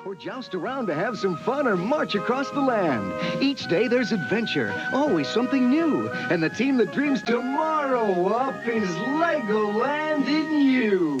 or joust around to have some fun or march across the land. Each day there's adventure, always something new. And the team that dreams tomorrow up is Legoland in you.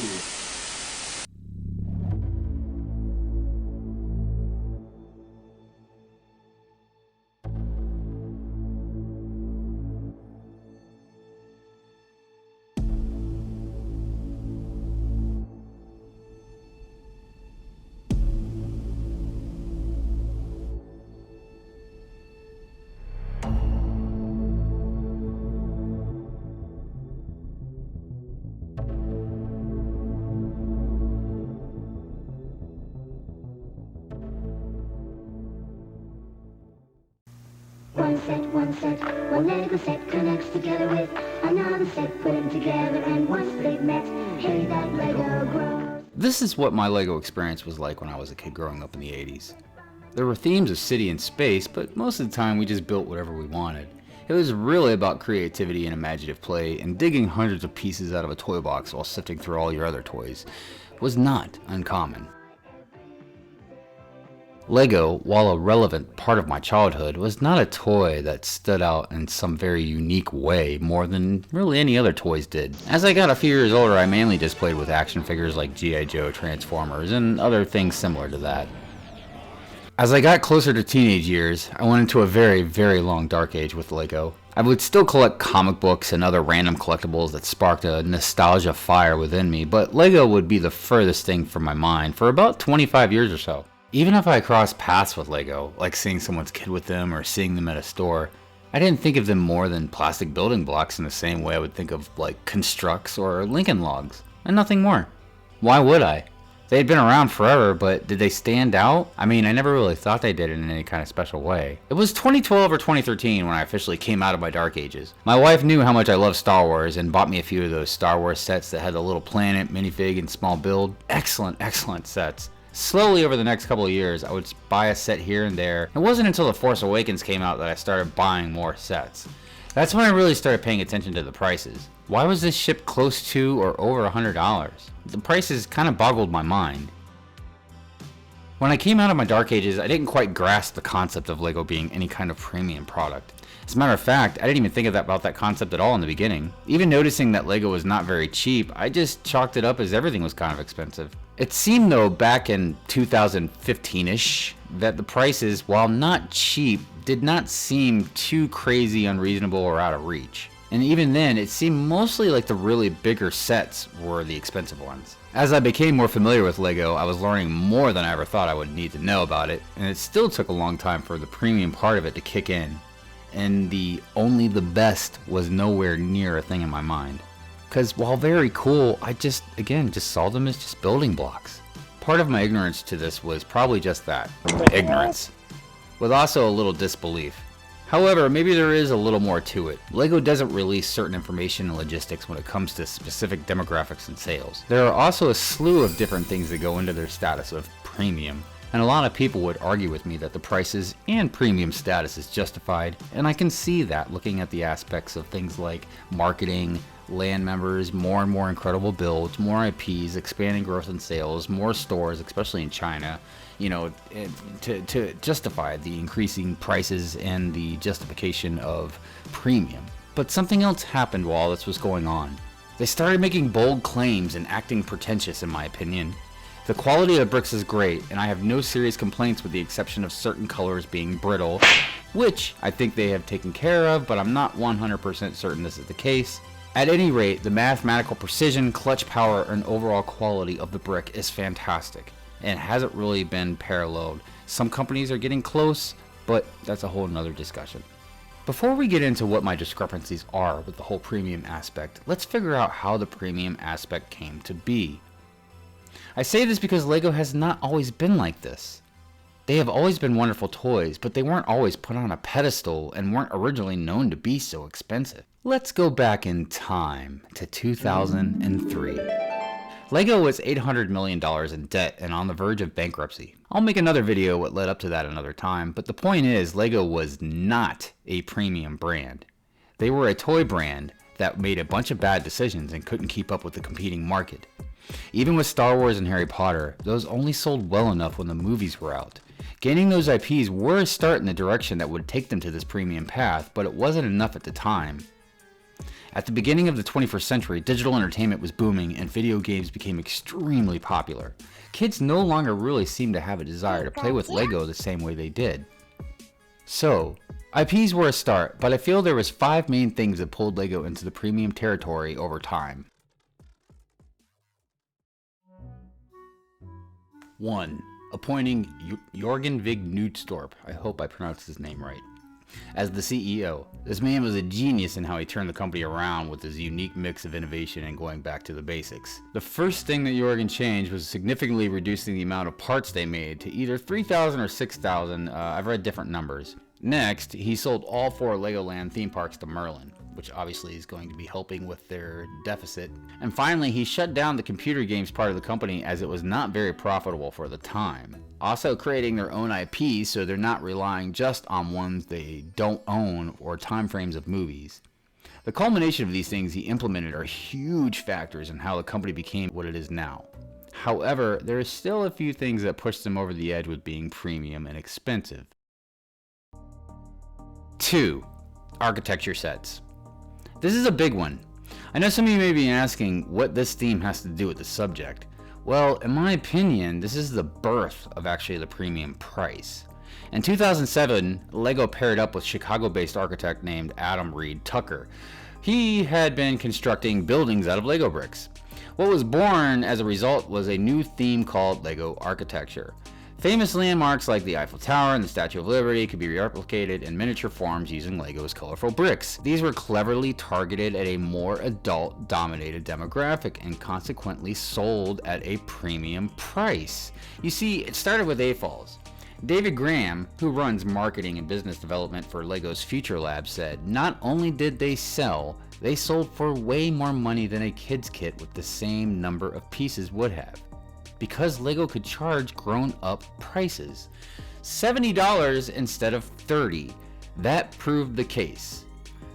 One set, one Lego set connects together with another set put them together, and once they've met, hey, that Lego grows. This is what my Lego experience was like when I was a kid growing up in the 80s. There were themes of city and space, but most of the time we just built whatever we wanted. It was really about creativity and imaginative play, and digging hundreds of pieces out of a toy box while sifting through all your other toys was not uncommon. Lego, while a relevant part of my childhood, was not a toy that stood out in some very unique way more than really any other toys did. As I got a few years older, I mainly just played with action figures like G.I. Joe, Transformers, and other things similar to that. As I got closer to teenage years, I went into a very, very long dark age with Lego. I would still collect comic books and other random collectibles that sparked a nostalgia fire within me, but Lego would be the furthest thing from my mind for about 25 years or so. Even if I crossed paths with Lego, like seeing someone's kid with them or seeing them at a store, I didn't think of them more than plastic building blocks in the same way I would think of like constructs or Lincoln Logs, and nothing more. Why would I? They had been around forever, but did they stand out? I mean, I never really thought they did in any kind of special way. It was 2012 or 2013 when I officially came out of my dark ages. My wife knew how much I loved Star Wars and bought me a few of those Star Wars sets that had the little planet, minifig, and small build. Excellent, excellent sets. Slowly over the next couple of years, I would buy a set here and there. It wasn't until The Force Awakens came out that I started buying more sets. That's when I really started paying attention to the prices. Why was this shipped close to or over $100? The prices kind of boggled my mind. When I came out of my dark ages, I didn't quite grasp the concept of Lego being any kind of premium product. As a matter of fact, I didn't even think about that concept at all in the beginning. Even noticing that Lego was not very cheap, I just chalked it up as everything was kind of expensive. It seemed though back in 2015-ish that the prices, while not cheap, did not seem too crazy, unreasonable, or out of reach. And even then, it seemed mostly like the really bigger sets were the expensive ones. As I became more familiar with Lego, I was learning more than I ever thought I would need to know about it, and it still took a long time for the premium part of it to kick in. And the only the best was nowhere near a thing in my mind. Because while very cool, I just saw them as just building blocks. Part of my ignorance to this was probably just that, ignorance, with also a little disbelief. However, maybe there is a little more to it. Lego doesn't release certain information and logistics when it comes to specific demographics and sales. There are also a slew of different things that go into their status of premium. And a lot of people would argue with me that the prices and premium status is justified, and I can see that looking at the aspects of things like marketing, land members, more and more incredible builds, more IPs, expanding growth in sales, more stores, especially in China, to justify the increasing prices and the justification of premium. But something else happened while this was going on. They started making bold claims and acting pretentious, in my opinion. The quality of the bricks is great, and I have no serious complaints with the exception of certain colors being brittle, which I think they have taken care of, but I'm not 100% certain this is the case. At any rate, the mathematical precision, clutch power, and overall quality of the brick is fantastic, and hasn't really been paralleled. Some companies are getting close, but that's a whole nother discussion. Before we get into what my discrepancies are with the whole premium aspect, let's figure out how the premium aspect came to be. I say this because Lego has not always been like this. They have always been wonderful toys, but they weren't always put on a pedestal and weren't originally known to be so expensive. Let's go back in time to 2003. Lego was $800 million in debt and on the verge of bankruptcy. I'll make another video what led up to that another time, but the point is Lego was not a premium brand. They were a toy brand that made a bunch of bad decisions and couldn't keep up with the competing market. Even with Star Wars and Harry Potter, those only sold well enough when the movies were out. Gaining those IPs were a start in the direction that would take them to this premium path, but it wasn't enough at the time. At the beginning of the 21st century, digital entertainment was booming and video games became extremely popular. Kids no longer really seemed to have a desire to play with Lego the same way they did. So, IPs were a start, but I feel there was 5 main things that pulled Lego into the premium territory over time. 1. Appointing Jørgen Vig Knudstorp, I hope I pronounced his name right, as the CEO. This man was a genius in how he turned the company around with his unique mix of innovation and going back to the basics. The first thing that Jørgen changed was significantly reducing the amount of parts they made to either 3,000 or 6,000, I've read different numbers. Next, he sold all 4 Legoland theme parks to Merlin, which obviously is going to be helping with their deficit. And finally, he shut down the computer games part of the company as it was not very profitable for the time. Also creating their own IPs so they're not relying just on ones they don't own or time frames of movies. The culmination of these things he implemented are huge factors in how the company became what it is now. However, there are still a few things that push them over the edge with being premium and expensive. 2. Architecture sets. This is a big one. I know some of you may be asking what this theme has to do with the subject. Well, in my opinion, this is the birth of actually the premium price. In 2007, Lego paired up with Chicago-based architect named Adam Reed Tucker. He had been constructing buildings out of Lego bricks. What was born as a result was a new theme called Lego Architecture. Famous landmarks like the Eiffel Tower and the Statue of Liberty could be replicated in miniature forms using Lego's colorful bricks. These were cleverly targeted at a more adult-dominated demographic and consequently sold at a premium price. You see, it started with AFOLs. David Graham, who runs marketing and business development for Lego's Future Lab, said not only did they sell, they sold for way more money than a kid's kit with the same number of pieces would have. Because Lego could charge grown-up prices. $70 instead of $30. That proved the case.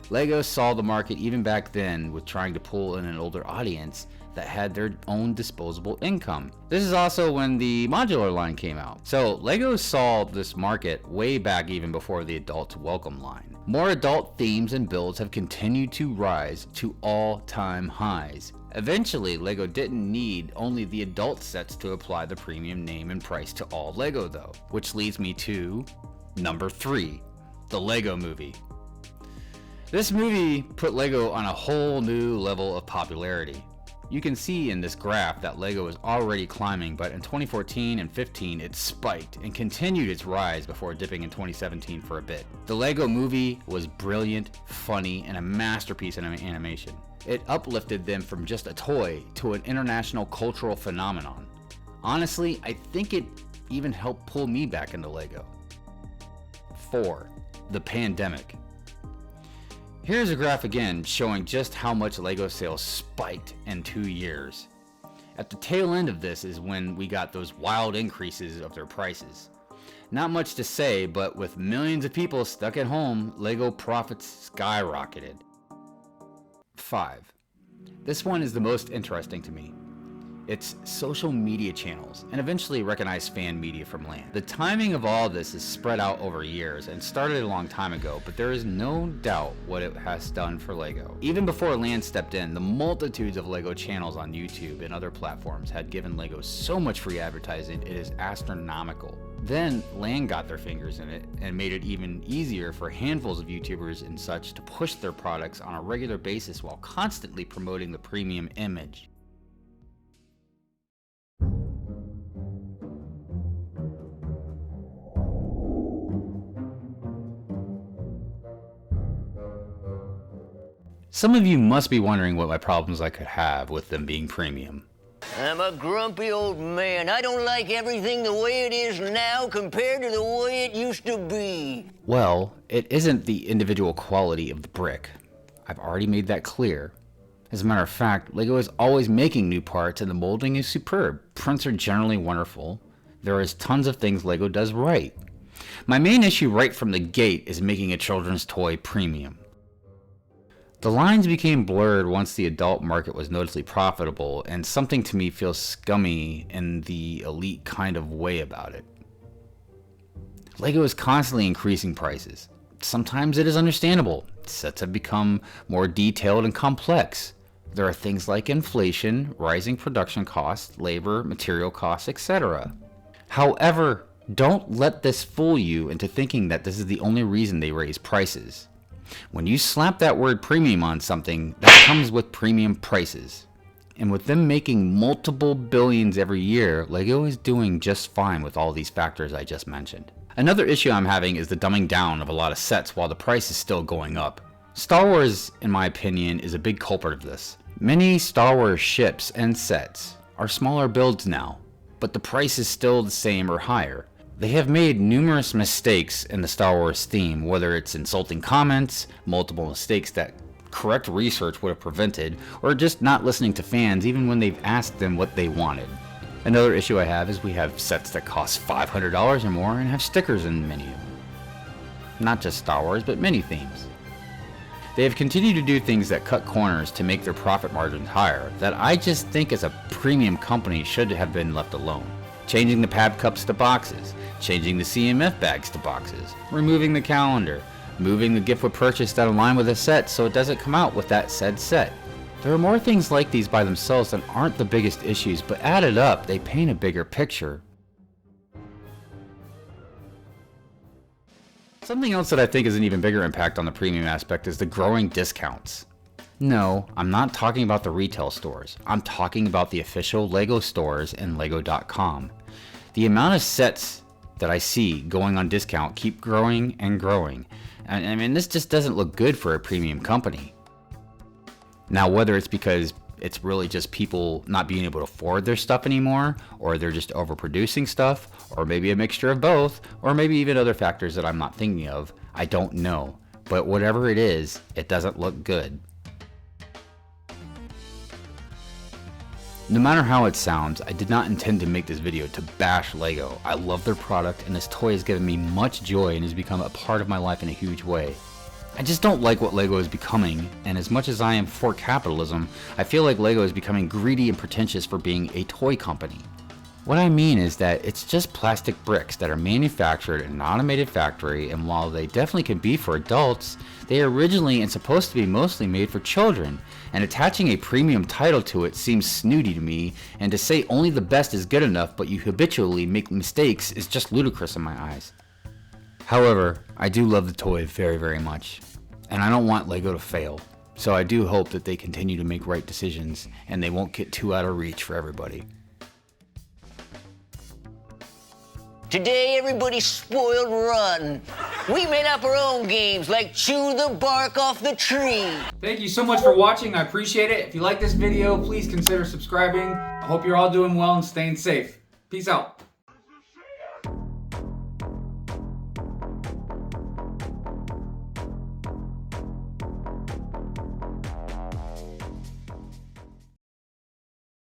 Lego saw the market even back then with trying to pull in an older audience that had their own disposable income. This is also when the modular line came out. So Lego saw this market way back even before the adult welcome line. More adult themes and builds have continued to rise to all-time highs. Eventually, Lego didn't need only the adult sets to apply the premium name and price to all Lego though, which leads me to number 3, the Lego Movie. This movie put Lego on a whole new level of popularity. You can see in this graph that Lego was already climbing, but in 2014 and 15 it spiked and continued its rise before dipping in 2017 for a bit. The Lego Movie was brilliant, funny, and a masterpiece in animation. It uplifted them from just a toy to an international cultural phenomenon. Honestly, I think it even helped pull me back into Lego. 4. The pandemic. Here's a graph again showing just how much Lego sales spiked in 2 years. At the tail end of this is when we got those wild increases of their prices. Not much to say, but with millions of people stuck at home, Lego profits skyrocketed. 5. This one is the most interesting to me. It's social media channels, and eventually recognized fan media from LAN. The timing of all this is spread out over years and started a long time ago, but there is no doubt what it has done for Lego. Even before LAN stepped in, the multitudes of Lego channels on YouTube and other platforms had given Lego so much free advertising, it is astronomical. Then LAN got their fingers in it and made it even easier for handfuls of YouTubers and such to push their products on a regular basis while constantly promoting the premium image. Some of you must be wondering what my problems I could have with them being premium. I'm a grumpy old man. I don't like everything the way it is now compared to the way it used to be. Well, it isn't the individual quality of the brick. I've already made that clear. As a matter of fact, Lego is always making new parts and the molding is superb. Prints are generally wonderful. There is tons of things Lego does right. My main issue right from the gate is making a children's toy premium. The lines became blurred once the adult market was noticeably profitable, and something to me feels scummy in the elite kind of way about it. LEGO is constantly increasing prices. Sometimes it is understandable. Sets have become more detailed and complex. There are things like inflation, rising production costs, labor, material costs, etc. However, don't let this fool you into thinking that this is the only reason they raise prices. When you slap that word premium on something, that comes with premium prices. And with them making multiple billions every year, LEGO is doing just fine with all these factors I just mentioned. Another issue I'm having is the dumbing down of a lot of sets while the price is still going up. Star Wars, in my opinion, is a big culprit of this. Many Star Wars ships and sets are smaller builds now, but the price is still the same or higher. They have made numerous mistakes in the Star Wars theme, whether it's insulting comments, multiple mistakes that correct research would have prevented, or just not listening to fans even when they've asked them what they wanted. Another issue I have is we have sets that cost $500 or more and have stickers in many of them. Not just Star Wars, but many themes. They have continued to do things that cut corners to make their profit margins higher that I just think as a premium company should have been left alone. Changing the pad cups to boxes, changing the CMF bags to boxes, removing the calendar, moving the gift with purchase that align with a set so it doesn't come out with that said set. There are more things like these by themselves that aren't the biggest issues, but added up, they paint a bigger picture. Something else that I think is an even bigger impact on the premium aspect is the growing discounts. No, I'm not talking about the retail stores. I'm talking about the official LEGO stores and Lego.com. The amount of sets that I see going on discount keep growing and growing. And I mean, this just doesn't look good for a premium company. Now, whether it's because it's really just people not being able to afford their stuff anymore, or they're just overproducing stuff, or maybe a mixture of both, or maybe even other factors that I'm not thinking of, I don't know. But whatever it is, it doesn't look good. No matter how it sounds, I did not intend to make this video to bash LEGO. I love their product, and this toy has given me much joy and has become a part of my life in a huge way. I just don't like what LEGO is becoming, and as much as I am for capitalism, I feel like LEGO is becoming greedy and pretentious for being a toy company. What I mean is that it's just plastic bricks that are manufactured in an automated factory, and while they definitely can be for adults, they are originally and supposed to be mostly made for children, and attaching a premium title to it seems snooty to me, and to say only the best is good enough but you habitually make mistakes is just ludicrous in my eyes. However, I do love the toy very, very much, and I don't want LEGO to fail, so I do hope that they continue to make right decisions and they won't get too out of reach for everybody. Today, everybody's spoiled rotten. We made up our own games like chew the bark off the tree. Thank you so much for watching. I appreciate it. If you like this video, please consider subscribing. I hope you're all doing well and staying safe. Peace out.